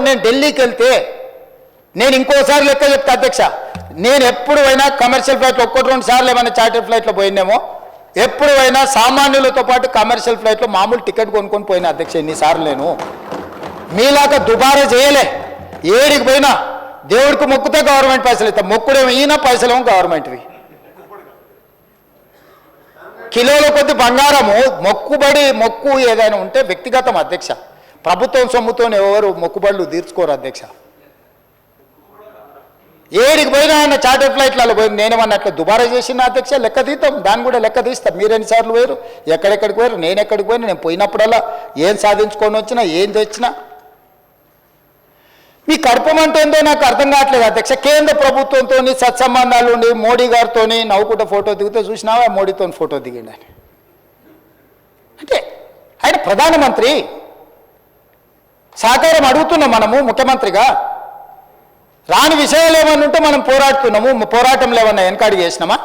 నేను ఢిల్లీకి వెళ్తే నేను ఇంకోసారి లెక్క చెప్తా అధ్యక్ష, నేను ఎప్పుడు అయినా కమర్షియల్ ఫ్లైట్లో 1-2 సార్లు ఏమైనా చార్టర్ ఫ్లైట్లో పోయినేమో, ఎప్పుడు అయినా సామాన్యులతో పాటు కమర్షియల్ ఫ్లైట్లో మామూలు టికెట్ కొనుక్కొని పోయినా అధ్యక్ష. ఎన్నిసార్లు నేను మీలాగా దుబారా చేయలే. ఏడికి పోయినా దేవుడికి మొక్కుతే గవర్నమెంట్ పైసలు ఇస్తాం, మొక్కుడేమో ఈయన పైసలేమో గవర్నమెంట్వి. కిలోల కొద్ది బంగారము మొక్కు ఏదైనా ఉంటే వ్యక్తిగతం అధ్యక్ష. ప్రభుత్వం సొమ్ముతో ఎవరు మొక్కుబడులు తీర్చుకోరు అధ్యక్ష. ఏడికి పోయినా ఆయన చార్టర్ ఫ్లైట్లలో పోయి నేనేమన్నా అట్లా దుబారా చేసిన అధ్యక్ష, లెక్క తీస్తాం, దాన్ని కూడా లెక్క తీస్తాం. మీరు ఎన్నిసార్లు పోయారు, ఎక్కడెక్కడికి పోయారు, నేను ఎక్కడికి పోయినా, నేను పోయినప్పుడల్లా ఏం సాధించుకొని వచ్చినా, ఏం తెచ్చినా. మీ కడుపమంటే ఏందో నాకు అర్థం కావట్లేదు అధ్యక్ష. కేంద్ర ప్రభుత్వంతో సత్సంబంధాలు ఉండి మోడీ గారితో నవ్వుకుంటే ఫోటో దిగితే చూసినావా, మోడీతో ఫోటో దిగిండి అని. అంటే ఆయన ప్రధానమంత్రి, సహకారం అడుగుతున్నాం మనము ముఖ్యమంత్రిగా. రాని విషయాలు ఏమన్నా ఉంటే మనం పోరాడుతున్నాము, పోరాటంలో ఏమన్నా వెనకాడి చేసినామా?